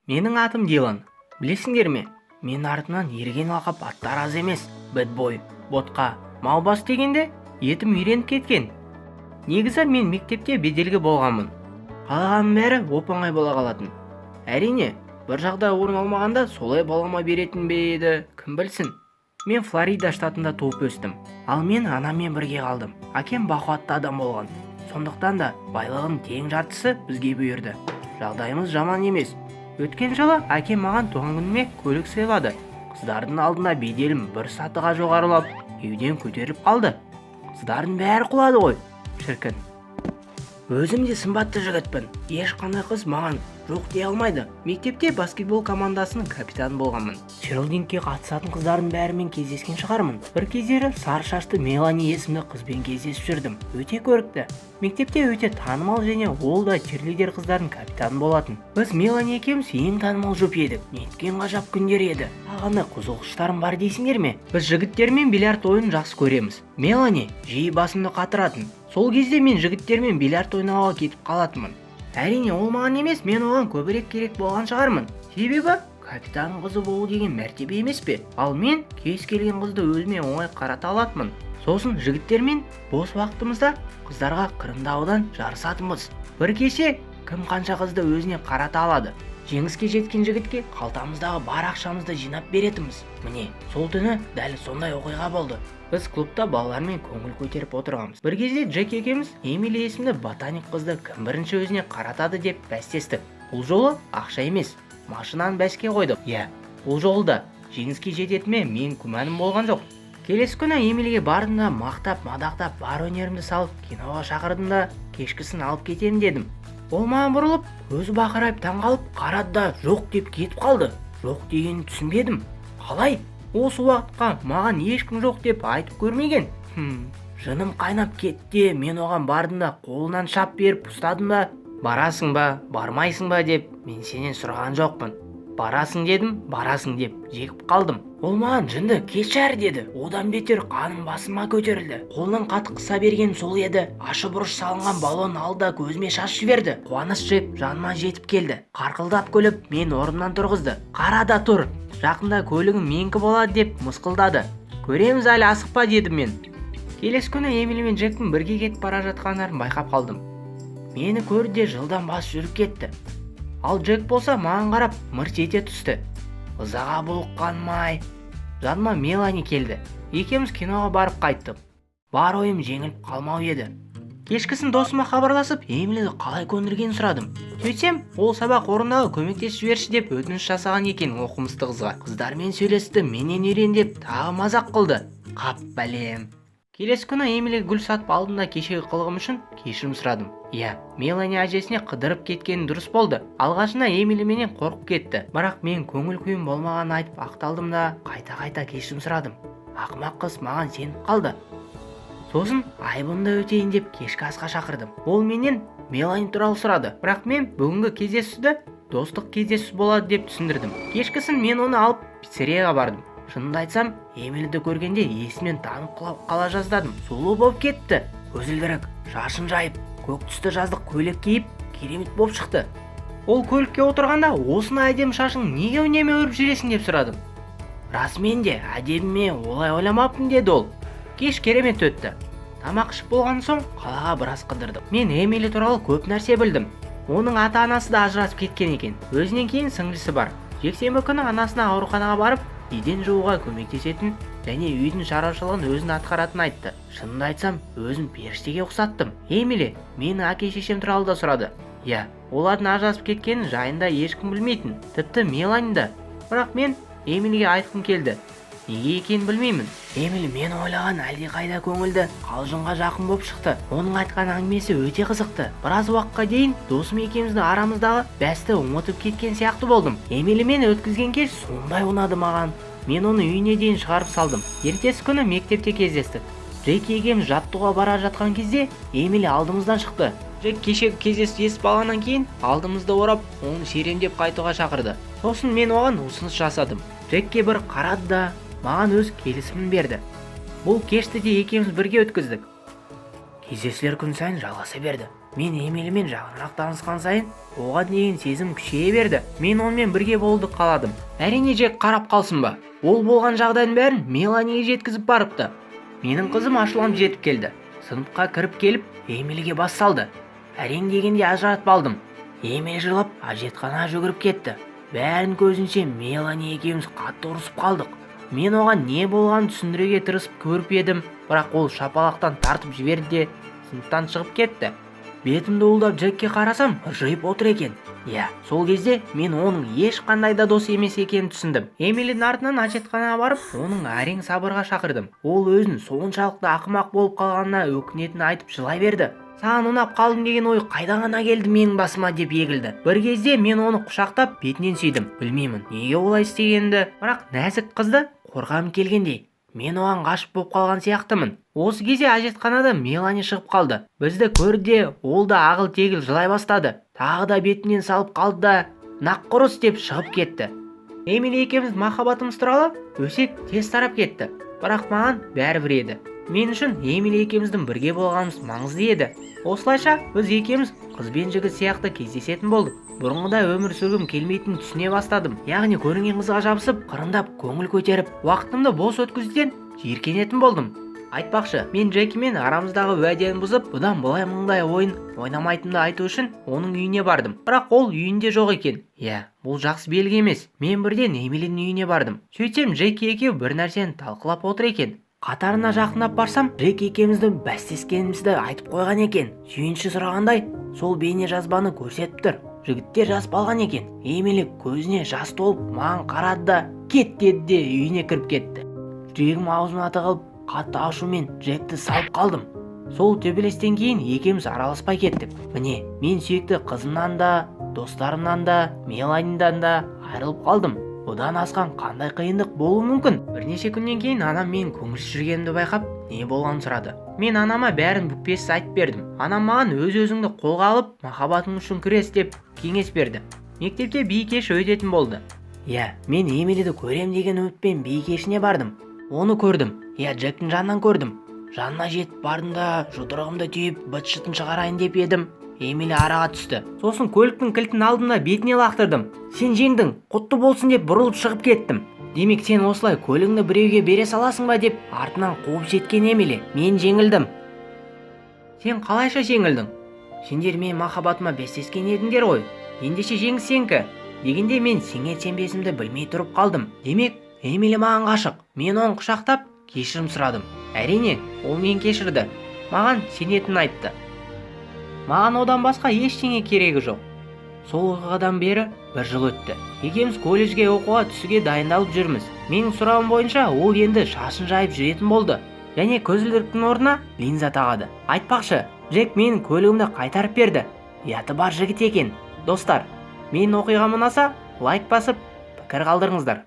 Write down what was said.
Менің атым Дилан. Білесіңдер ме? Мен артынан ерген лақап аттар аз емес. Бэтбой, ботқа, маубас дегенде етім үйреніп кеткен. Негізі мен мектепте беделгі болғанмын. Қалағанның бәрі оп-оңай бола қалатын. Әрине, бір жағдай орын алмағанда солай бола ма беретін бе еді, кім білсін. Мен Флорида штатында туып өстім. Ал мен анаммен бірге қалдым. Әкем бақуатты адам болған. Сондықтан да байлығын тең жартысы бізге бұйырды. Жағдайымыз жаман емес. Өткен жылы әкем маған туған күніме көлік сыйлады. Қыздардың алдында беделім бір сатыға жоғарылап, еуден көтеріліп қалды. Қыздардың бәрі құлады ғой, шіркін. Өзім де сымбатты жігітпін. Ешқандай қыз маған жоқ дей алмайды. Мектепте баскетбол командасының капитаны болғанмын. Черлдингке қатысатын қыздардың бәрімен кездескен шығармын. Bir кездері сары шашты Мелани есімді қызбен кездесіп жүрдім. Өте көрікті. Мектепте өте танымал және ол да черлидер қыздардың капитаны болатын. Біз Мелани екеуміз ең танымал жұп едік. Неткен ғажап күндер еді. Ағаны қызығыштарым бар дейсіңдер ме? Біз жігіттермен бильярд ойынын жақсы көреміз. Мелани жиі басымды қатыратын. Сол кезде мен жігіттермен бильярд ойнауға кетіп қалатынмын. Әрине ол маған емес, мен оған көбірек керек болған шығармын. Себебі капитан қызы болу деген мәртебе емес пе? Ал мен кез келген қызды өзіме оңай қарата алатынмын. Сосын жігіттермен бос уақытымызда қыздарға қырындаудан жарысатынбыз. Bir кесе кім қанша қызды өзіне қарата алады. Жеңіске жеткен жігітке қалтамыздағы бар ақшамызды жинап беретінбіз. Міне, сол түні дәл сондай оқиға болды. Біз клубта балалармен көңіл көтеріп отырғанбыз. Bir кезде Джек екеуміз Эмили есімді ботаник қызды кім бірінші өзіне қаратады деп бәстестік. Бұл жолы ақша емес, машинаны бәске қойдық. Бұл жолы да жеңіске жететіме мен күмәнім болған жоқ. Келесі күні Эмилиге бардым да мақтап-мадақтап бар өнерімді салып киноға шақырдым да кешкісін алып кетемін дедім. Ол маған бұрылып, көзі бақырайып таңғалып қарады да жоқ деп кетіп қалды. Жоқ дегенін түсінбедім. Қалай? Осы уақытқа маған ешкім жоқ деп айтып көрмеген. Жыным қайнап кетті. Мен оған бардым да қолынан шап беріп ұстадым да, барасың ба, бармайсың ба деп мен сенен сұраған жоқпын. Барасың дедім, барасың деп жекіп қалдым. Ол маған жынды кешір деді. Одан бетер қаным басыма көтерілді. Қолынан қатты қыса берген сол еді. Ашы бұрыш салынған балон алды да көзіме шашып жіберді. Қуаныш жеп жаныма жетіп келді. Қарқылдап күліп мен орнымнан тұрғызды. Қара да тұр. Жақында көлігің менікі болады деп мысқылдады. Көреміз әлі, асықпа дедім мен. Келесі күні Эмили мен Джектің бірге кетіп бара жатқандарын байқап қалдым. Мені көрді де жылдан басып жүріп кетті. Ал Джек болса маған қарап мырс ете түсті. Ызаға булыққаным-ай. Жаныма Мелани келді. Екеуміз киноға барып қайттық. Бар ойым жеңіліп қалмау еді. Кешкісін досыма хабарласып, Эмилиді қалай көндіргенін сұрадым. Сөйтсем, ол сабақ орнына көмектесіп жіберші деп өтініш жасаған екен оқымысты қызға. Қыздармен сөйлесті, менен үйрен деп тағы мазақ қылды. Қап бәлем. Келесі күні Эмилиге гүл сатып алдым да кешегі қылығым үшін кешірім сұрадым. Мелани әжесіне қыдырып кеткені дұрыс болды. Алғашында Эмили менен қорқып кетті. Бірақ мен көңіл күйім болмағанын айтып ақталдым да қайта кешірім сұрадым. Ақымақ қыз маған сеніп қалды. Сосын айыбымды өтейін деп кешкі асқа шақырдым. Ол менен Мелани туралы сұрады. Бірақ мен бүгінгі кездесуді достық кездесу болады деп түсіндірдім. Кешкісін мен оны алып пиццерияға бардым. Шынымды айтсам, Эмилиді көргенде есімнен танып қала жаздадым. Сұлу болып кетті. Көзілдірік, шашын жайып, көк түсті жаздық көйлек киіп, керемет болып шықты. Ол көлікке отырғанда, осыны әдемі шашың неге үнемі өріп жүресің деп сұрадым. Расымен де әдемі олай ойламаппын деді ол. Кеш керемет өтті. Тамақ ішіп болған соң қалаға біраз қыдырдық. Мен Эмили туралы көп нәрсе білдім. Оның ата-анасы да ажырасып кеткен екен. Өзінен кейін сіңлісі бар. Жексенбі күні анасына ауруханаға барып, үйден жууға көмектесетін және үйдің шаруашылығын өзін атқаратын айтты. Шынымды айтсам, өзім періштеге ұқсаттым. Эмили мені әке-шешем туралы да сұрады. Олардың ажырасып кеткенін жайында ешкім білмейтін, тіпті Мелани да. Бірақ мен Эмилиге айтқым келді. Неге екенін білмеймін. Эмили мен ойлаған әлде қайда көңілді, қалжыңға жақын болып шықты. Оның айтқан әңгімесі өте қызықты. Біраз уақытқа дейін досым екеуміздің арамыздағы бәсті ұмытып кеткен сияқты болдым. Эмили мен өткізген кеш сондай ұнады маған. Мен оны үйіне дейін шығарып салдым. Ертесі күні мектепте кездестік. Джек екеуміз жаттығуға бара жатқан кезде Эмили алдымыздан шықты. Джек кешегі кездесу естіп алғаннан кейін алдымызды орап, оны серемдеп қайтуға шақырды. Сосын мен оған ұсыныс жасадым. Джекке бір қарады да маған өз келісімін берді. Бұл кешті де екеуміз бірге өткіздік. Кездесулер күн сайын жалғаса берді. Мен Эмилимен жақынырақ танысқан сайын оған деген сезім күшейе берді. Мен онымен бірге болуды қаладым. Әрине Джек қарап қалсын ба? Ол болған жағдайдың бәрін Меланиге жеткізіп барыпты. Менің қызым ашуланып жетіп келді. Сыныпқа кіріп келіп, Эмилиге бас салды. Әрең дегенде ажыратып алдым. Эмили жылап әжетханаға жүгіріп кетті. Бәрін көзінше Мелани екеуміз қатты ұрысып қалдық. Мен оған не болғанын түсіндіруге тырысып көріп едім, бірақ ол шапалақтан тартып жіберді де сыныптан шығып кетті. Бетімді уылдап Джекке қарасам, ыржиып отыр екен. Сол кезде мен оның ешқандай да дос емес екенін түсіндім. Эмилидің артынан әжетханаға барып, оның әрең сабырға шақырдым. Ол өзін соншалықты ақымақ болып қалғанына өкінетінін айтып жылай берді. Саған ұнап қалдым деген ой қайдан ғана келді менің басыма деп егілді. Бір кезде мен оны құшақтап бетінен сүйдім. Білмеймін неге олай істегенімді, бірақ нәзік қызды қорғағым келгендей. Мен оған ғашық болып қалған сияқтымын. Осы кезде әжетханада Мелани шығып қалды. Бізді көрді, ол да ағыл-тегіл жылай бастады. Тағы да бетінен салып қалды да нақұрыс деп шығып кетті. Эмили екеуміз махаббатымыз туралы өсек тез тарап кетті. Бірақ маған бәрібір еді. Мен үшін Эмили екеуміздің бірге болғанымыз маңызды еді. Осылайша біз екеуміз қыз бен жігіт сияқты кездесетін болдық. Бұрынғыдай өмір сүргім келмейтінін түсіне бастадым. Яғни көрінген қызға жабысып, қырындап, көңіл көтеріп, уақытымды бос өткізуден жиіркенетін болдым. Айтпақшы, мен Джекимен арамыздағы уәдені бұзып, бұдан былай мұндай ойын ойнамайтынымды айту үшін оның үйіне бардым. Бірақ ол үйінде жоқ екен. Бұл жақсы белгі емес. Мен бірден Эмилидің үйіне бардым. Сөйтсем, Джеки екеуі бір нәрсені талқылап отыр екен. Қатарына жақындап барсам, Джек екеуміздің бәстескенімізді айтып қойған екен. Сүйінші сұрағандай, сол бейне жазбаны көрсетіп тұр. Жігіттер жазып алған екен. Эмили көзіне жас толып маған қарады да кет деді де үйіне кіріп кетті. Жүрегім аузыма тығылып, қатты ашумен Джекті салып қалдым. Сол төбелестен кейін екеуміз араласпай кеттік. Міне, мен сүйікті қызымнан да, достарымнан да, Меланидан да айырылып қалдым. Одан асқан қандай қиындық болуы мүмкін? Бірнеше күннен кейін анам мен көңілсіз жүргенімді байқап, не болғанын сұрады. Мен анама бәрін бүкпесіз айтып бердім. Анам маған өз-өзіңді қолға алып, махаббатың үшін күрес деп кеңес берді. Мектепте би кеші өтетін болды. Мен Эмилиді көрем деген үмітпен би кешіне бардым. Оны көрдім. Джектің жанынан көрдім. Жанына жетіп бардым да жұдырығымды түйіп, быт-шытын шығарайын деп едім. Эмили араға түсті. Сосын көліктің кілтін алдым да бетіне лақтырдым. Сен жеңдің, құтты болсын деп бұрылып шығып кеттім. Демек сен осылай көлігіңді біреуге бере саласың ба деп артынан қуып жеткен Эмили. Мен жеңілдім. Сен қалайша жеңілдің? Сендер мен махаббатыма бәстескен едіңдер ғой. Ендеше жеңсеңкі. Дегенде мен сенер-сенбесімді білмей тұрып қалдым. Демек Эмили маған ғашық. Мен оны құшақтап кешірім сұрадым. Әрине, ол мен кешірді. Маған сенетінін айтты. Маған одан басқа ештеңе керегі жоқ. Сол оқиғадан бері 1 жыл өтті. Екеуміз колледжге оқуға түсуге дайындалып жүрміз. Менің сұрауым бойынша ол енді шашын жайып жүретін болды. Және көзілдіріктің орнына линза тағады. Айтпақшы, Джек менің көлігімді қайтарып берді. Ұяты бар жігіт екен. Достар, менің оқиғам ұнаса, лайк басып, пікір қалдырыңыздар.